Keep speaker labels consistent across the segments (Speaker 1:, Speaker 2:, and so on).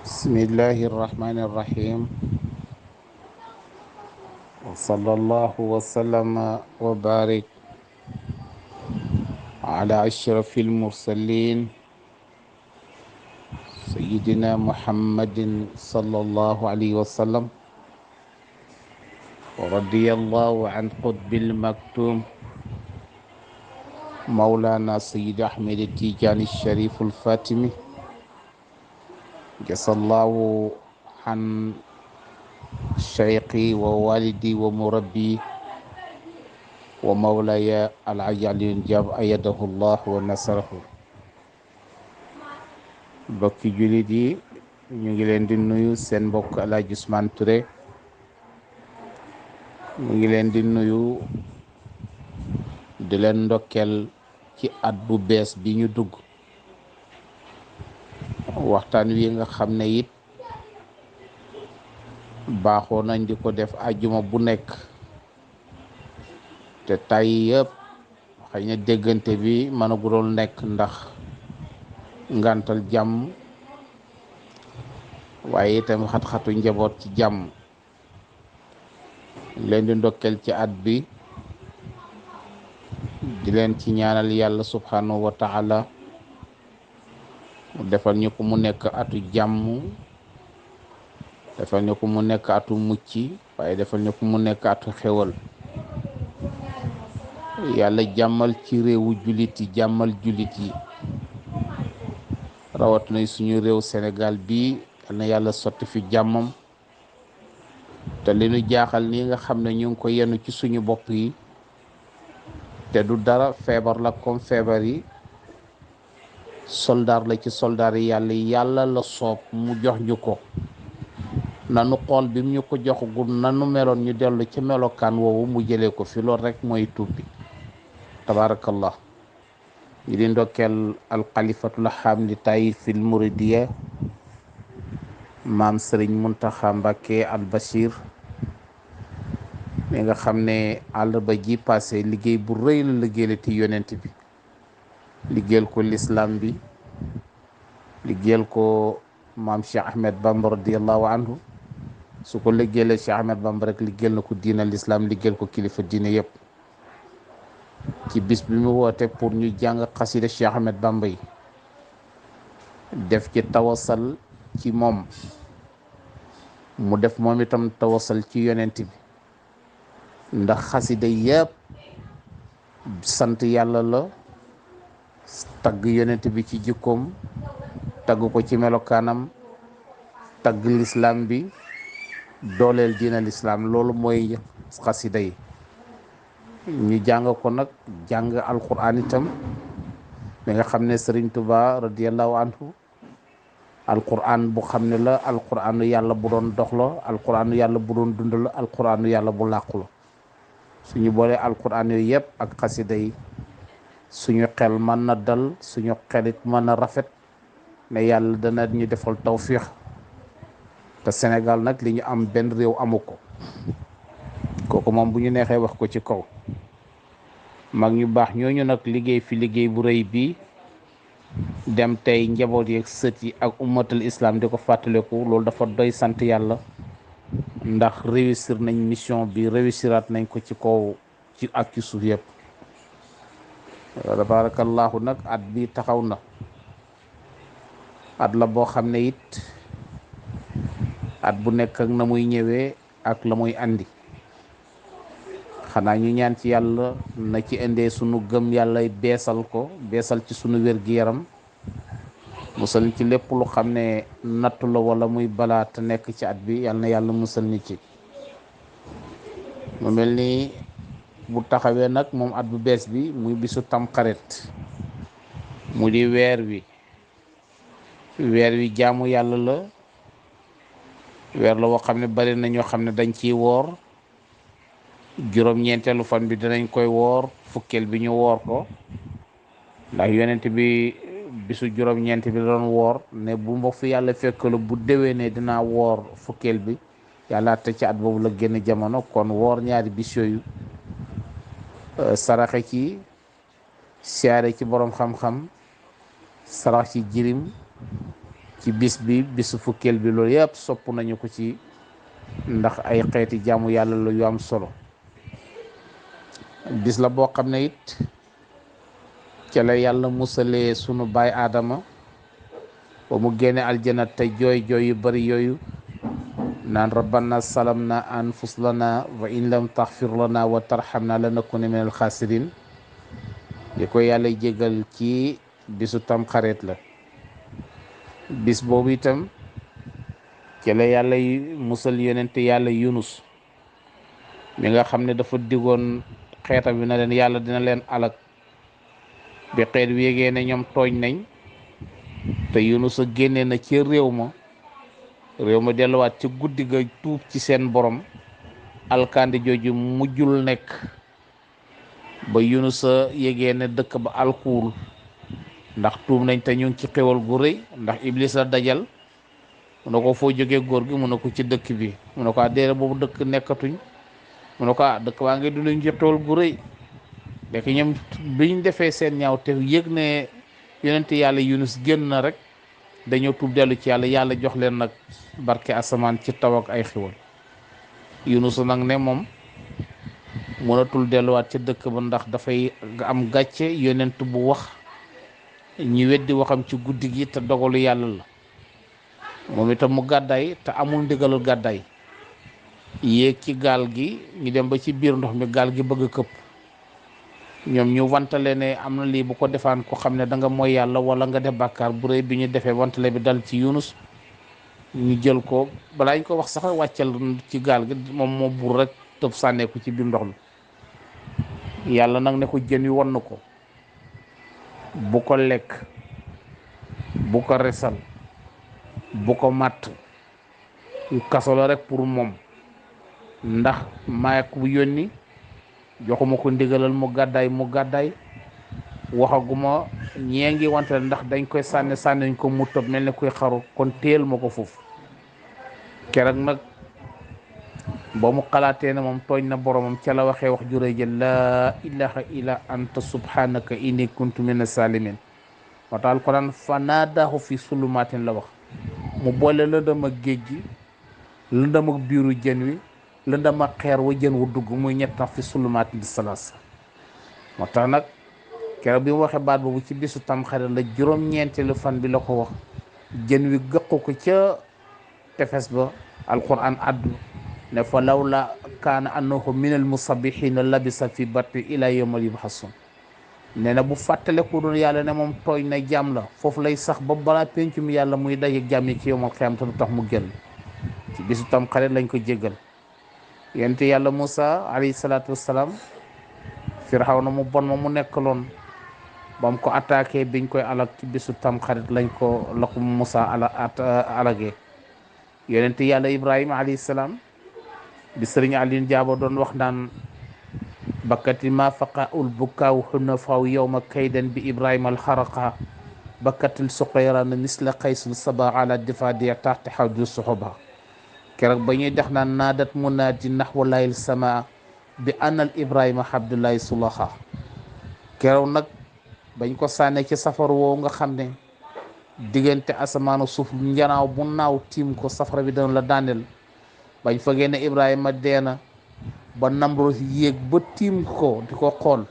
Speaker 1: Bismillahi irrahmani irrahim wa sallallahu wa sallama wa barik ala ashrafi almursalin sayidina muhammadin sallallahu alayhi wa sallam wa radiyallahu an qutbil maktum mawlana sayid ahmed tijani sharif alfatimi jasallahu an cheyqi wa walidi wa murabbi wa mawlaya alhaji Alioune Diab ayadahu llah wa nasarahu. mbokki jullit yi ñu ngi leen di nuyu seen mbokk Alhaji Ousmane Touré mu ngi leen di nuyu di leen ndokkeel ci at bu bees bi ñu dugg. waxtaan wi nga xam ne it baaxoo nañ di ko def àjjuma bu nekk te tay yëpp xëy na déggante bi mënagul nekk ndax ngantal jàmm waaye itam xat-xatu njaboot ci jàmm. leen di ndokkeel ci at bi di leen ci ñaanal yàlla subhanahu wa taala mu defal ñu ko mu nekk atu jàmm, defal ñu ko mu nekk atu mucc, waaye defal ñu ko mu nekk atu xewal. yàlla jàmmal ci réewu jullit yi, jàmmal jullit yi rawat na suñu réew Sénégal bi yal na yàlla sotti fi jàmmam. te li ñu jaaxal nii nga xam ne ñu ngi ko yenu ci suñu bopp yi te du dara, feebar la comme feebar yi, soldaar la ci soldaar yi yàlla la soob mu jox ñu ko. nanu xool bi mu ñu ko joxagul nanu meloon ñu dellu ci melokaan woowu mu jëlee ko fi. loolu rek mooy tuub bi. tabarakallah. ñu di ndokkeel alxalifatul xam di tay fil muridiya maam Sëriñ Muntaxa Mbàkke al Bachir mi nga xam ne àllarba ji passé liggéey bu rëy la liggéeyal ti yonent bi, liggéeyal ko l'islam bi, liggéeyal ko maam Cheikh Ahmed Bamba radiallahu anhu. su ko liggéeyal Cheikh Ahmed Bamba rek liggéeyal na ko diina l'islam, liggéeyal ko kilifa diine yëpp. ci bis bi mu woote pour ñu jàng xasida Cheikh Ahmed Bamba yi, def ci tawasal ci moom, mu def moom itam tawasal ci yonent bi, ndax xasida yëpp sant yàlla la, tagg yonent bi ci jikkoom, tagg ko ci melokaanam, tagg l'islam bi, dooleel diina l'islam. loolu mooy xasida yi. ñu jàng ko nag, jàng alquran itam mi nga xam ne Sëriñ Tuba radiallahu anhu alquran bu xam ne la, alquranu yàlla bu doon dox la, alquranu yàlla bu doon dund la, alquranu yàlla bu làqu la. suñu boolee alquran yooyu yëpp ak xasida yi, suñu xel mën na dal, suñu xelit mën na rafet ne yàlla dana ñu defal tawfiix. te Sénégal nag li ñu am benn réew amu ko. kooku moom bu ñu neexee wax ko ci kaw. mag ñu baax ñooñu nag liggéey fi liggéey bu rëy bi, dem tey njaboot yeeg sët yi ak ummatul islam di ko fàttaliku. loolu dafa doy sant yàlla, ndax réussir nañ mission bi, réussiraat nañ ko ci kaw ci ak ci suuf yëpp. tabarakallahu. nag at bi taxaw na, at la boo xam ne it at bu nekk ak na muy ñëwee ak la muy andi. xanaa ñu ñaan ci yàlla na ci indee sunu gëm yàlla, beesal ko, beesal ci sunu wér-gi-yaram, musal ci lépp lu xam ne nattu la wala muy balaa te nekk ci at bi. yàlla na yàlla musal ni ci. mu mel ni bu taxawee nag moom at bu bees bi, muy bisu tamxarit, mu di weer wi jaamu yàlla la. weer la woo xam ne bari na ñoo xam ne dañ ciy woor. juróom-ñeenteelu fan bi dinañ koy woor, fukkeel bi ñu woor ko, ndax yonent bi bisu juróom-ñeent bi doon woor ne bu ma fi yàlla fekkalu bu déwee ne dinaa woor fukkeel bi. yàlla te ci at boobu la génn jamono. kon woor ñaari bis yooyu, saraxe ci, siyaare ci borom xam-xam, sarax ci jirim, ci bis bi bisu fukkeel bi loolu yëpp sopp nañu ko ci ndax ay xeeti jaamu yàlla la yu am solo. bis la boo xam ne it ca la yàlla musalee sunu baay aadama ba mu génne aljana te jooy jooy yu bari yooyu naan rabbana salamna anfusana wa in lam taxfir lana wa tarxamna lanakuna min alxaasirin di ko yàlla jégal ci bisu tamxarit la. bis boobu itam ci la yàlla musal yonente yàlla yunus mi nga xam ne dafa digoon xeetam bi na leen yàlla dina leen alak bi xeet wi yégee ne ñoom tooñ nañ te yunus a génne na ci réew ma delluwaat ci guddi ga tuub ci seen borom alkandi jooju mujjul nekk ba yunus a yégee ne dëkk ba alkuul ndax tuub nañ te ñu ngi ci xewal gu rëy ndax iblis la dajal mu ne ko foo jógee góor gi mu ne ko ci dëkk bi mu ne ko déedéet boobu dëkk nekkatuñ mu ne ko dëkk waa ngi dund ci xewal gu rëy léegi ñoom biñ defee seen ñaaw te yëg ne yonent yàlla yunus génn na rek dañoo tuub dellu ci yàlla jox leen nag barke asamaan ci taw ak ay xewal. yunus nag ne moom mënatul delluwaat ci dëkk ba ndax dafay am gàcce yonent bu wax ñi weddi waxam ci guddi gi te dogalu yàlla la moom itam mu gàddaay te amul ndigalul gàddaay yéeg ci gaal gi ñu dem ba ci biir ndox mi gaal gi bëgg a këpp ñoom ñu wantale ne am na lii bu ko defaan ko xam ne da nga mooy yàlla wala nga def bàkkaar bu rëy bi ñu defee wantale bi dal ci yunus ñu jël ko balaa ñu ko wax sax wàccal ci gaal gi moom moo buur rek tëb sànneeku ci biir ndox mi yàlla nag ne ko jën wi won na ko bu ko lekk bu ko resal bu ko màtt kaso la rek pour moom ndax maa ko yónni joxuma ko ndigalal mu gàddaay waxaguma ñee ngi wante ndax dañ koy sànniñ ko mu tëb mel ni koy xaru kon téel ma ko foofu. keroog nag ba mu xalaatee ne moom tooñ na boromam ca la waxee wax juré jël laa ilaha illa anta subhanaka inni kuntu mina salimin moo tax alquran fa naadaahu fi sulumatin la wax mu boole lëndëm ak géej gi lëndëm ak biiru jën wi lëndëm ak xeer wa jën wu dugg muy ñett fi sulumatin di salaasa. moo tax nag keroog bi mu waxee baat boobu ci bisu tamxarit la juróom-ñeenteelu fan bi la ko wax jën wi gëqu ko ca tefes ba alquran addu ne fa lawla kaana annahu min al musabbihina labisa fi batni ila yawma yubhasun nee na bu fàttale ko doon yàlla ne moom tooñ na jaam la foofu lay sax ba balaa pencum yàlla muy daje jaam yi ci yawmal qiyaama te du tax mu génn ci bisu tamxarit lañ ko jéggal. yonent yàlla Moussa alayhi salaatu wassalaam Firawna mu bon ma mu nekkaloon ba mu ko attaqué biñ koy alag ci bisu tamxarit la ko Moussa alagee. yonent yàlla Ibrahima alayhi salaam bi sëriñ Alioune Diabo doon wax naan bakkati ma faqa ul bukaaw xunafaw yowma kaydan bi Ibrahima alxaraqa bakkatil suqayrana misla qaysul saba ala difadia taxte xawju suxuba keroog ba ñuy dex naan naadat munaadi naxwa layil sama bi anal Ibrahima abdullahi sulaxa keroog nag bañ ko sànnee ci safar woowu nga xam ne diggante asamaanu suuf njanaaw bu naaw tiim ko safara bi dana la daaneel bañ fa génne Ibrahima deena ba Namroos yéeg ba tiim ko di ko xool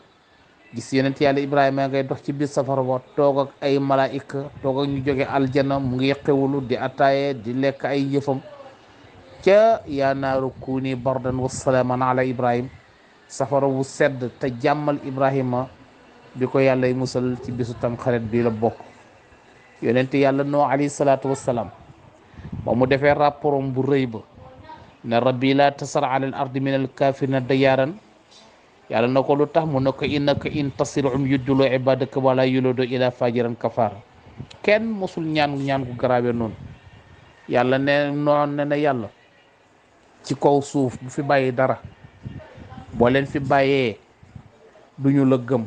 Speaker 1: gis yonent yàlla Ibrahima ngay dox ci biir safara ba toog ak ay malaayika toog ak ñu jóge aljana mu ngi xewlu di ataaye di lekk ay yëfam ca yaa naaru kuuni bardan wa salaaman ala Ibrahim safara wu sedd te jàmmal Ibrahima bi ko yàlla y musal ci bisu tam xarit bi la bokk. yonent yàlla noo alayhi salaatu wassalaam ba mu defee rapportom bu rëy ba ne rabbi laa tasar ala al ardi min al kafirina dayaaran yàlla na ko lu tax mu ne ko innaka in tasirhum yuddulu ibadaka wala yulodo ila fajiran kafara kenn mosul ñaan gu garaawe noonu yàlla ne na yàlla ci kaw suuf bu fi bàyyi dara boo leen fi bàyyee duñu la gëm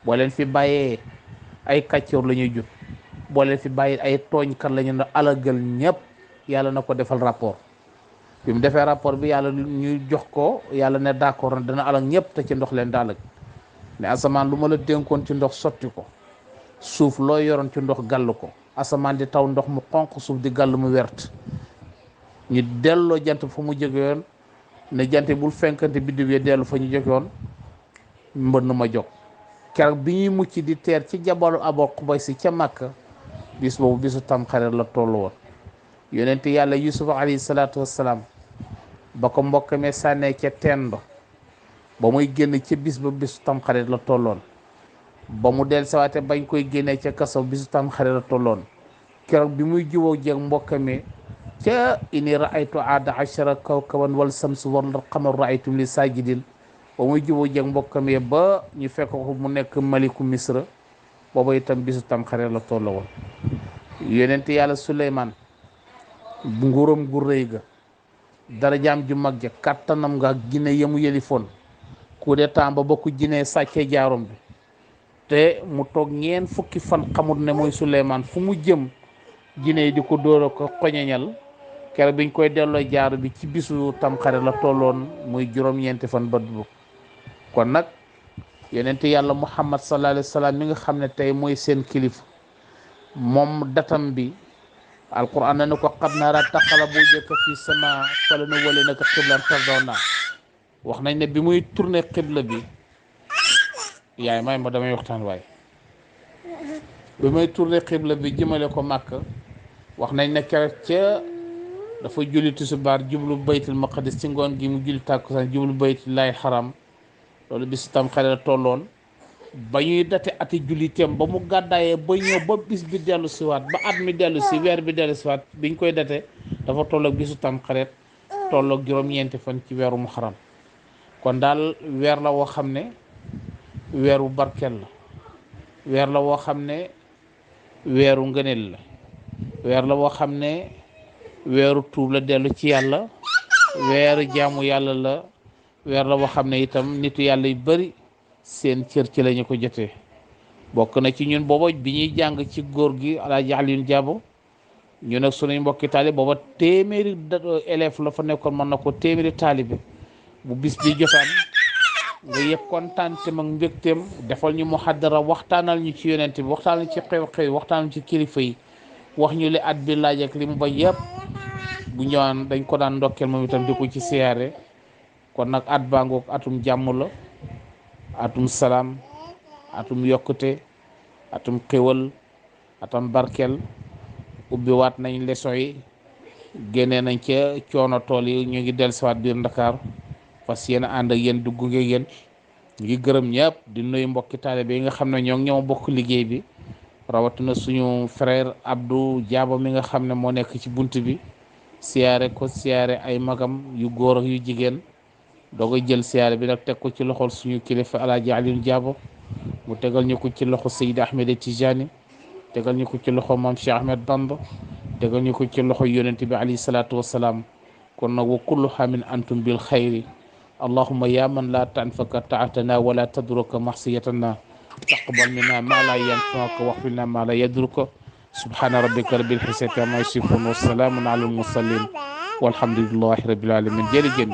Speaker 1: boo leen fi bàyyee ay kàccoor la ñuy jut boo leen fi bàyyi ay tooñkat la ñu ne alagal ñëpp yàlla na ko defal rapport bi mu defee rapport bi yàlla ñu jox ko yàlla ne d'accord na dana alag ñëpp te ci ndox leen daalag ne asamaan lu ma la dénkoon ci ndox sotti ko suuf loo yoroon ci ndox gàll ko, asamaan di taw ndox mu xonq, suuf di gàll mu wert, ñu delloo jant fa mu jóge woon ne jant bul fenkante biddiw yi dellu fa ñu jóge woon, mbënn ma jóg. keroog bi ñuy mucc di teer ci jabalu Abu Qubays ca Makka, bis boobu bisu tamxarit la tollu woon. yonent yàlla Yusuf alayhi salaatu wassalaam ba ko mbokk mi sànnee ca teen ba muy génn ca bis ba bisu tamxarit la tolloon. ba mu del sawaate bañ koy génnee ca kaso bisu tamxarit la tolloon. keroog bi muy jubóo jeeg mbokk mi ca inni raaytu aada achara kawkaban wal samsu wal qamar raaytum li sajidin, ba muy jubóo jeeg mbokk mi ba ñu fekk ko mu nekk maliku misra, booba itam bisu tamxarit la toll woon. yonent yàlla Suleymaan bu nguuram gu rëy ga, darajaam ju mag ja, kàttanam nga Gine yamu yëlifoon, coup d'état ba bokk Gine sàccee jaarom bi te mu toog ñeen fukki fan xamut ne mooy Suleymaan fu mu jëm Gine yi di ko dóor a ko xoñeñal. keroog biñ koy delloo jaaru bi ci bisu tamxarit la tolloon, muy juróom-ñeenti fan ba dugg. kon nag yonent yàlla Muhammad sallallahu alayhi wa sallam mi nga xam ne tey mooy seen kilifa, moom datam bi alquran na ne ko qad nara taqallabu wajhaka fi sama falanuwalliyannaka qiblan tardawna. wax nañ ne bi muy tourné xibla bi, yaay may ma damay waxtaan waaye, bi muy tourné xibla bi jëmale ko Màkka, wax nañ ne keroog ca dafa julli tisbaar jublu baytul maqdis, ci ngoon gi mu julli tàkkusaan jublu baytullahi xaram. loolu bis tam xare la tolloon ba ñuy date ati julliteem ba mu gàddaayee ba ñëw ba bis bi dellu siwaat ba at mi dellu si weer bi dellu siwaat biñ koy date dafa tolloog bisu tam xaret, tolloog juróom-ñeenti fan ci weeru muharram. kon daal weer la woo xam ne weeru barkeel la, weer la woo xam ne weeru ngëneel la, weer la woo xam ne weeru tuub la dellu ci yàlla, weeru jaamu yàlla la, weer la woo xam ne itam nitu yàlla yu bari seen cër ci lañu ko jotee. bokk na ci ñun booba bi ñuy jàng ci góor gi Alaaji Alioune Diabo, ñu nag sunuy mbokki taalibe booba téeméeri élève la fa nekkoon, mën na ko téeméeri taalibe. bu bis bi jotaan nga yëg kontaanteem ak mbégteem, defal ñu muhaddara, waxtaanal ñu ci yonent bi, waxtaanal ci xew-xew, waxtaanal ci kilifa yi, wax ñu li at bi laaj ak li mu ba yëpp. bu ñëwaan dañ ko daan ndokkeel moom itam di ko ci siyaare. kon nag at baa ngoog atum jàmm la, atum salaam, atum yokkute, atum xéwal, atum barkel. ubbi waat nañ leçon yi, génnee nañ ca coono tool yi, ñu ngi dellusiwaat biir Ndakaar fas yéen ànd ak yéen dugg ngeen yéen. ñu ngi gërëm ñëpp di nuyu mbokki taalibe yi nga xam ne ñoo ngi ñoo bokk liggéey bi, rawatina suñu frère Abdou Diabo mi nga xam ne moo nekk ci bunt bi. siyaare ko, siyaare ay magam yu góor ak yu jigéen, doog a jël siyaare bi nag teg ko ci loxol suñu kilifa Alaaji Alioune Diabo, mu tegal ñu ko ci loxo Seydi Ahmed Tijani, tegal ñu ko ci loxo Maam Cheikh Ahmed Bamba, tegal ñu ko ci loxo yonent bi alayhi salaatu wassalaam. kon nag wa kullu xamin antum bil xayri, allahumma ya man la tanfaka taatana wala tadruka maxsiyatana, taqbal minna ma la yanfaka waxfirna ma la yadruka. subhana rabbika rabbil izzati amma yasifun wa salamun ala al mursalin walhamdulillahi rabbil alamin. jërëjëf.